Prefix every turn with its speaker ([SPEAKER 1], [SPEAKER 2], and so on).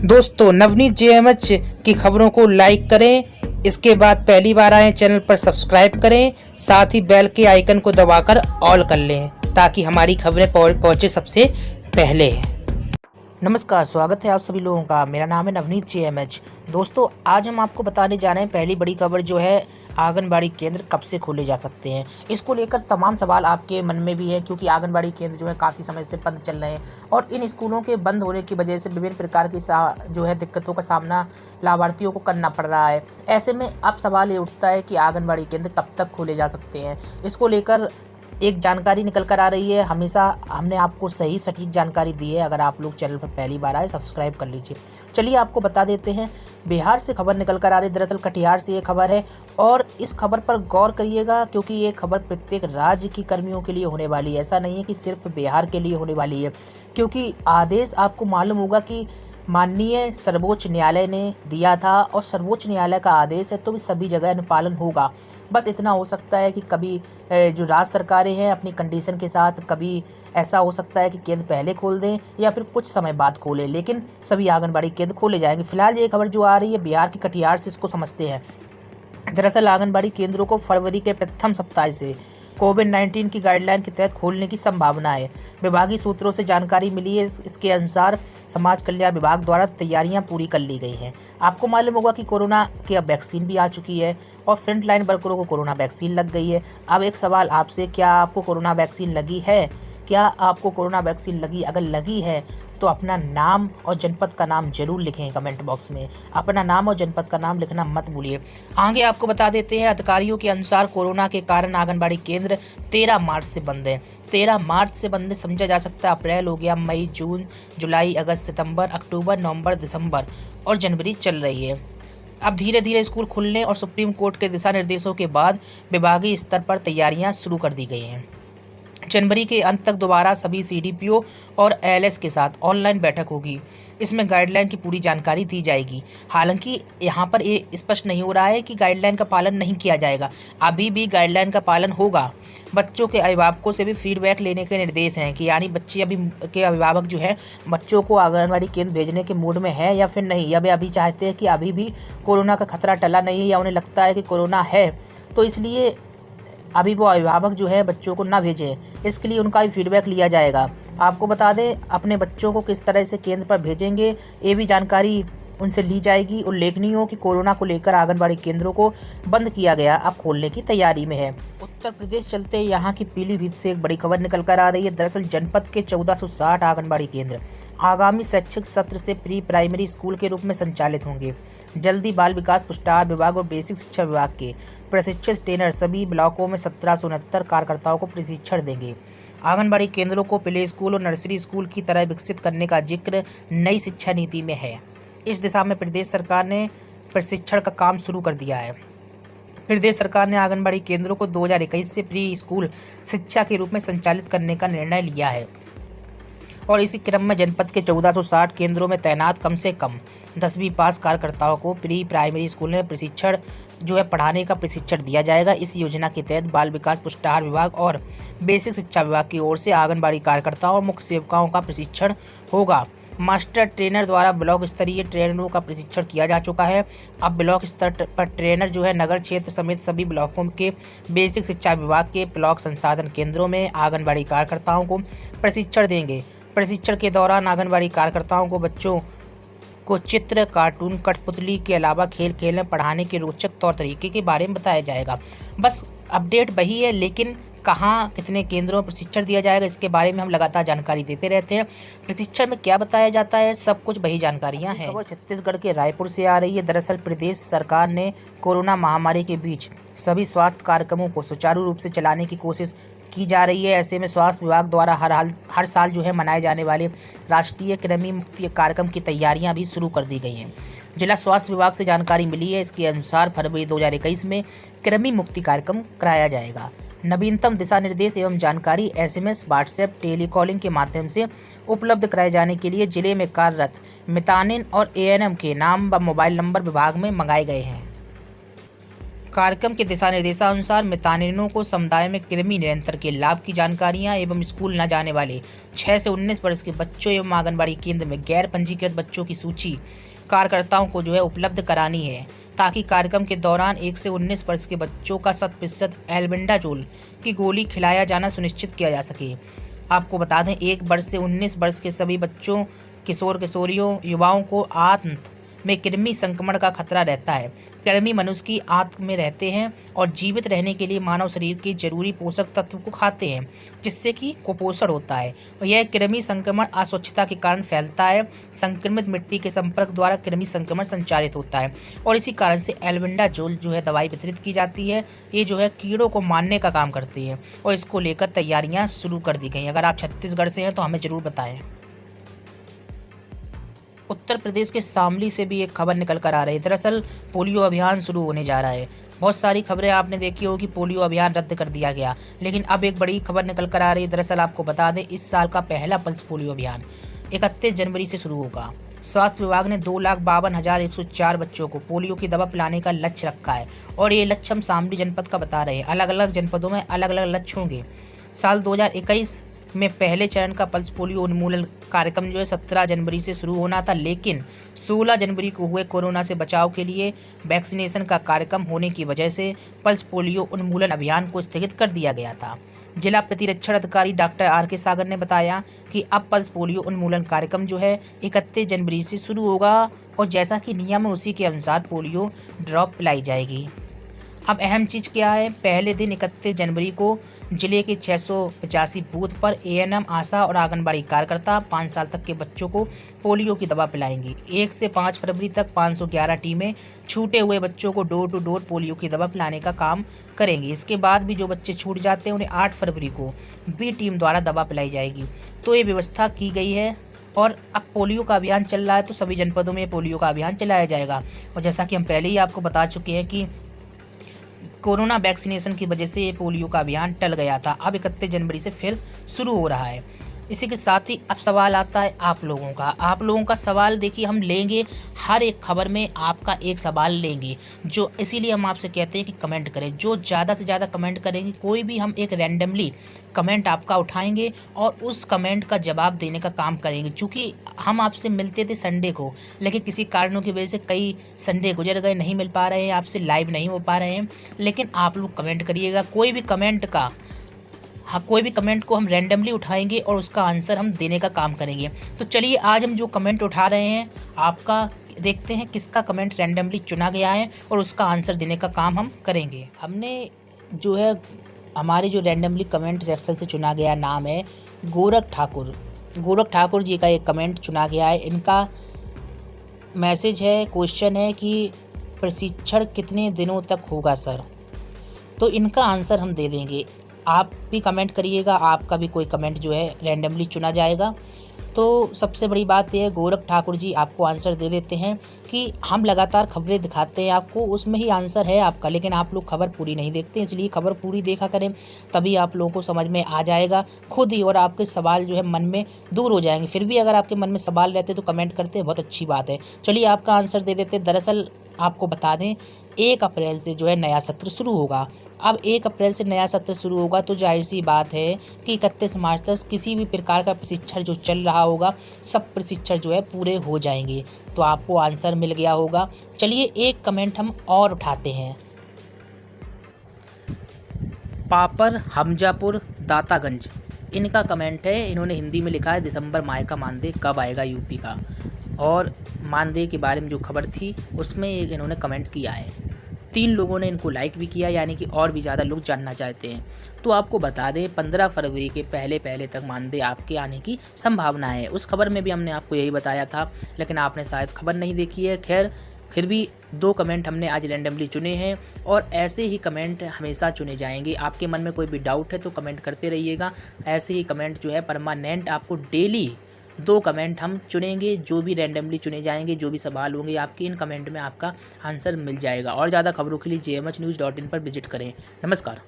[SPEAKER 1] दोस्तों नवनीत जेएमएच की खबरों को लाइक करें। इसके बाद पहली बार आए चैनल पर सब्सक्राइब करें, साथ ही बेल के आइकन को दबाकर ऑल कर लें ताकि हमारी खबरें पहुंचे सबसे पहले। नमस्कार, स्वागत है आप सभी लोगों का। मेरा नाम है नवनीत जेएमएच। दोस्तों आज हम आपको बताने जा रहे हैं पहली बड़ी खबर जो है आंगनबाड़ी केंद्र कब से खोले जा सकते हैं। इसको लेकर तमाम सवाल आपके मन में भी हैं क्योंकि आंगनबाड़ी केंद्र जो है काफ़ी समय से बंद चल रहे हैं और इन स्कूलों के बंद होने की वजह से विभिन्न प्रकार की जो है दिक्कतों का सामना लाभार्थियों को करना पड़ रहा है। ऐसे में अब सवाल ये उठता है कि आंगनबाड़ी केंद्र कब तक खोले जा सकते हैं। इसको लेकर एक जानकारी निकल कर आ रही है। हमेशा हमने आपको सही सटीक जानकारी दी है। अगर आप लोग चैनल पर पहली बार आए सब्सक्राइब कर लीजिए। चलिए आपको बता देते हैं। बिहार से खबर निकल कर आ रही है, दरअसल कटिहार से ये खबर है और इस खबर पर गौर करिएगा क्योंकि ये खबर प्रत्येक राज्य की कर्मियों के लिए होने वाली है। ऐसा नहीं है कि सिर्फ बिहार के लिए होने वाली है क्योंकि आदेश आपको मालूम होगा कि माननीय सर्वोच्च न्यायालय ने दिया था और सर्वोच्च न्यायालय का आदेश है तो भी सभी जगह अनुपालन होगा। बस इतना हो सकता है कि कभी जो राज्य सरकारें हैं अपनी कंडीशन के साथ, कभी ऐसा हो सकता है कि केंद्र पहले खोल दें या फिर कुछ समय बाद खोलें, लेकिन सभी आंगनबाड़ी केंद्र खोले जाएंगे। फिलहाल ये खबर जो आ रही है बिहार के कटिहार से, इसको समझते हैं। दरअसल आंगनबाड़ी केंद्रों को फरवरी के प्रथम सप्ताह से कोविड-19 की गाइडलाइन के तहत खोलने की संभावना है। विभागीय सूत्रों से जानकारी मिली है। इसके अनुसार समाज कल्याण विभाग द्वारा तैयारियां पूरी कर ली गई हैं। आपको मालूम होगा कि कोरोना की अब वैक्सीन भी आ चुकी है और फ्रंट लाइन वर्करों को कोरोना वैक्सीन लग गई है। अब एक सवाल आपसे, क्या आपको कोरोना वैक्सीन लगी है? क्या आपको कोरोना वैक्सीन लगी? अगर लगी है तो अपना नाम और जनपद का नाम जरूर लिखें कमेंट बॉक्स में। अपना नाम और जनपद का नाम लिखना मत भूलिए। आगे आपको बता देते हैं, अधिकारियों के अनुसार कोरोना के कारण आंगनबाड़ी केंद्र 13 मार्च से बंद है। 13 मार्च से बंद समझा जा सकता है अप्रैल हो गया, मई, जून, जुलाई, अगस्त, सितंबर, अक्टूबर, नवंबर, दिसंबर और जनवरी चल रही है। अब धीरे धीरे स्कूल खुलने और सुप्रीम कोर्ट के दिशा निर्देशों के बाद विभागीय स्तर पर तैयारियां शुरू कर दी गई हैं। जनवरी के अंत तक दोबारा सभी सीडीपीओ और एएलएस के साथ ऑनलाइन बैठक होगी। इसमें गाइडलाइन की पूरी जानकारी दी जाएगी। हालांकि यहाँ पर ये स्पष्ट नहीं हो रहा है कि गाइडलाइन का पालन नहीं किया जाएगा। अभी भी गाइडलाइन का पालन होगा। बच्चों के अभिभावकों से भी फीडबैक लेने के निर्देश हैं कि यानी बच्चे अभी के अभिभावक जो है बच्चों को आंगनबाड़ी केंद्र भेजने के मूड में है या फिर नहीं, या वे अभी चाहते हैं कि अभी भी कोरोना का खतरा टला नहीं है या उन्हें लगता है कि कोरोना है तो इसलिए अभी वो अभिभावक जो है बच्चों को ना भेजें। इसके लिए उनका भी फीडबैक लिया जाएगा। आपको बता दें अपने बच्चों को किस तरह से केंद्र पर भेजेंगे ये भी जानकारी उनसे ली जाएगी। उल्लेखनीय हो कि कोरोना को लेकर आंगनबाड़ी केंद्रों को बंद किया गया, अब खोलने की तैयारी में है। उत्तर प्रदेश चलते यहाँ की पीलीभीत से एक बड़ी खबर निकल कर आ रही है। दरअसल जनपद के 1460 आंगनबाड़ी केंद्र आगामी शैक्षिक सत्र से प्री प्राइमरी स्कूल के रूप में संचालित होंगे। जल्दी बाल विकास पुष्टाहार विभाग और बेसिक शिक्षा विभाग के प्रशिक्षित ट्रेनर सभी ब्लॉकों में 1769 कार्यकर्ताओं को प्रशिक्षण देंगे। आंगनबाड़ी केंद्रों को प्ले स्कूल और नर्सरी स्कूल की तरह विकसित करने का जिक्र नई शिक्षा नीति में है। इस दिशा में प्रदेश सरकार ने प्रशिक्षण का काम शुरू कर दिया है। प्रदेश सरकार ने आंगनबाड़ी केंद्रों को 2021 से प्री स्कूल शिक्षा के रूप में संचालित करने का निर्णय लिया है और इसी क्रम में जनपद के 1460 केंद्रों में तैनात कम से कम 10वीं पास कार्यकर्ताओं को प्री प्राइमरी स्कूल में प्रशिक्षण जो है पढ़ाने का प्रशिक्षण दिया जाएगा। इस योजना के तहत बाल विकास पुष्टाहार विभाग और बेसिक शिक्षा विभाग की ओर से आंगनबाड़ी कार्यकर्ताओं और मुख्य सेवकाओं का प्रशिक्षण होगा। मास्टर ट्रेनर द्वारा ब्लॉक स्तरीय ट्रेनरों का प्रशिक्षण किया जा चुका है। अब ब्लॉक स्तर पर ट्रेनर जो है नगर क्षेत्र समेत सभी ब्लॉकों के बेसिक शिक्षा विभाग के ब्लॉक संसाधन केंद्रों में आंगनबाड़ी कार्यकर्ताओं को प्रशिक्षण देंगे। प्रशिक्षण के दौरान आंगनबाड़ी कार्यकर्ताओं को बच्चों को चित्र, कार्टून, कठपुतली के अलावा खेल खेलने पढ़ाने के रोचक तौर तरीके के बारे में बताया जाएगा। बस अपडेट वही है, लेकिन कहाँ कितने केंद्रों में प्रशिक्षण दिया जाएगा इसके बारे में हम लगातार जानकारी देते रहते हैं। प्रशिक्षण में क्या बताया जाता है सब कुछ वही जानकारियाँ हैं। खबर छत्तीसगढ़ के रायपुर से आ रही है। दरअसल प्रदेश सरकार ने कोरोना महामारी के बीच सभी स्वास्थ्य कार्यक्रमों को सुचारू रूप से चलाने की कोशिश की जा रही है। ऐसे में स्वास्थ्य विभाग द्वारा हर साल जो है मनाए जाने वाले राष्ट्रीय कृमि मुक्ति कार्यक्रम की तैयारियां भी शुरू कर दी गई हैं। जिला स्वास्थ्य विभाग से जानकारी मिली है। इसके अनुसार फरवरी 2021 में कृमि मुक्ति कार्यक्रम कराया जाएगा। नवीनतम दिशा निर्देश एवं जानकारी SMS, व्हाट्सएप, टेलीकॉलिंग के माध्यम से उपलब्ध कराए जाने के लिए जिले में कार्यरत मितानिन और ANM के नाम व मोबाइल नंबर विभाग में मंगाए गए हैं। कार्यक्रम के दिशा निर्देशानुसार मितानिनों को समुदाय में कृमि नियंत्रण के लाभ की जानकारियां एवं स्कूल न जाने वाले 6 से 19 वर्ष के बच्चों एवं आंगनबाड़ी केंद्र में गैर पंजीकृत बच्चों की सूची कार्यकर्ताओं को उपलब्ध करानी है, ताकि कार्यक्रम के दौरान 1 से 19 वर्ष के बच्चों का 100% एल्बेंडाजोल की गोली खिलाया जाना सुनिश्चित किया जा सके। आपको बता दें, 1 वर्ष से 19 वर्ष के सभी बच्चों, किशोर किशोरियों, युवाओं को आंत में कृमि संक्रमण का खतरा रहता है। कृमि मनुष्य की आंत में रहते हैं और जीवित रहने के लिए मानव शरीर के जरूरी पोषक तत्व को खाते हैं, जिससे कि कुपोषण होता है। और यह कृमि संक्रमण अस्वच्छता के कारण फैलता है। संक्रमित मिट्टी के संपर्क द्वारा कृमि संक्रमण संचारित होता है और इसी कारण से एल्बेंडाजोल दवाई वितरित की जाती है। ये कीड़ों को मारने का काम करती है और इसको लेकर तैयारियां शुरू कर दी गई। अगर आप छत्तीसगढ़ से हैं तो हमें ज़रूर बताएं। उत्तर प्रदेश के शामली से भी एक खबर निकल कर आ रही है। दरअसल पोलियो अभियान शुरू होने जा रहा है। बहुत सारी खबरें आपने देखी होगी, पोलियो अभियान रद्द कर दिया गया, लेकिन अब एक बड़ी खबर निकल कर आ रही है। दरअसल आपको बता दें, इस साल का पहला पल्स पोलियो अभियान 31 जनवरी से शुरू होगा। स्वास्थ्य विभाग ने 2,52,104 बच्चों को पोलियो की दवा पिलाने का लक्ष्य रखा है और ये लक्ष्य हम शामली जनपद का बता रहे हैं। अलग अलग जनपदों में अलग अलग लक्ष्य होंगे। साल 2021 में पहले चरण का पल्स पोलियो उन्मूलन कार्यक्रम 17 जनवरी से शुरू होना था, लेकिन 16 जनवरी को हुए कोरोना से बचाव के लिए वैक्सीनेशन का कार्यक्रम होने की वजह से पल्स पोलियो उन्मूलन अभियान को स्थगित कर दिया गया था। जिला प्रतिरक्षण अधिकारी डॉक्टर R.K. सागर ने बताया कि अब पल्स पोलियो उन्मूलन कार्यक्रम 31 जनवरी से शुरू होगा और जैसा कि नियम है उसी के अनुसार पोलियो ड्रॉप पिलाई जाएगी। अब अहम चीज़ क्या है, पहले दिन 31 जनवरी को जिले के 685 बूथ पर ANM, आशा और आंगनबाड़ी कार्यकर्ता 5 साल तक के बच्चों को पोलियो की दवा पिलाएंगी। 1 से 5 फरवरी तक 511 टीमें छूटे हुए बच्चों को डोर टू डोर पोलियो की दवा पिलाने का काम करेंगी। इसके बाद भी जो बच्चे छूट जाते हैं उन्हें 8 फरवरी को B टीम द्वारा दवा पिलाई जाएगी। तो ये व्यवस्था की गई है और अब पोलियो का अभियान चल रहा है, तो सभी जनपदों में पोलियो का अभियान चलाया जाएगा। और जैसा कि हम पहले ही आपको बता चुके हैं कि कोरोना वैक्सीनेशन की वजह से ये पोलियो का अभियान टल गया था, अब 31 जनवरी से फिर शुरू हो रहा है। इसी के साथ ही अब सवाल आता है आप लोगों का सवाल। देखिए, हम लेंगे हर एक खबर में आपका एक सवाल लेंगे, जो इसीलिए हम आपसे कहते हैं कि कमेंट करें। जो ज़्यादा से ज़्यादा कमेंट करेंगे, कोई भी हम एक रैंडमली कमेंट आपका उठाएंगे और उस कमेंट का जवाब देने का काम करेंगे। चूँकि हम आपसे मिलते थे संडे को, लेकिन किसी कारणों की वजह से कई संडे गुजर गए, नहीं मिल पा रहे हैं, आपसे लाइव नहीं हो पा रहे हैं, लेकिन आप लोग कमेंट करिएगा। कोई भी कमेंट को हम रैंडमली उठाएंगे और उसका आंसर हम देने का काम करेंगे। तो चलिए, आज हम जो कमेंट उठा रहे हैं आपका, देखते हैं किसका कमेंट रैंडमली चुना गया है और उसका आंसर देने का काम हम करेंगे। हमने हमारे जो रैंडमली कमेंट सेक्शन से चुना गया नाम है गोरख ठाकुर जी का एक कमेंट चुना गया है। इनका मैसेज है, क्वेश्चन है कि प्रशिक्षण कितने दिनों तक होगा सर? तो इनका आंसर हम दे देंगे। आप भी कमेंट करिएगा, आपका भी कोई कमेंट रैंडमली चुना जाएगा। तो सबसे बड़ी बात यह है, गोरख ठाकुर जी आपको आंसर दे देते हैं कि हम लगातार खबरें दिखाते हैं आपको, उसमें ही आंसर है आपका, लेकिन आप लोग खबर पूरी नहीं देखते, इसलिए खबर पूरी देखा करें, तभी आप लोगों को समझ में आ जाएगा खुद ही और आपके सवाल मन में दूर हो जाएंगे। फिर भी अगर आपके मन में सवाल रहते तो कमेंट करते, बहुत अच्छी बात है। चलिए, आपका आंसर दे देते। दरअसल आपको बता दें, 1 अप्रैल से नया सत्र शुरू होगा। अब 1 अप्रैल से नया सत्र शुरू होगा तो जाहिर सी बात है कि 31 मार्च तक किसी भी प्रकार का प्रशिक्षण चल रहा होगा, सब प्रशिक्षण पूरे हो जाएंगे। तो आपको आंसर मिल गया होगा। चलिए, एक कमेंट हम और उठाते हैं। पापर हमजापुर दातागंज, इनका कमेंट है। इन्होंने हिंदी में लिखा है, दिसंबर माह का मानदेय कब आएगा यूपी का? और मानदेय के बारे में जो खबर थी उसमें इन्होंने कमेंट किया है। 3 लोगों ने इनको लाइक भी किया, यानी कि और भी ज़्यादा लोग जानना चाहते हैं। तो आपको बता दें, 15 फरवरी के पहले तक मानदेय आपके आने की संभावना है। उस खबर में भी हमने आपको यही बताया था, लेकिन आपने शायद खबर नहीं देखी है। खैर, फिर भी 2 कमेंट हमने आज रैंडमली चुने हैं और ऐसे ही कमेंट हमेशा चुने जाएंगे। आपके मन में कोई भी डाउट है तो कमेंट करते रहिएगा। ऐसे ही कमेंट परमानेंट आपको डेली 2 कमेंट हम चुनेंगे, जो भी रैंडमली चुने जाएंगे। जो भी सवाल होंगे आपके, इन कमेंट में आपका आंसर मिल जाएगा। और ज़्यादा खबरों के लिए jmhnews.in पर विजिट करें। नमस्कार।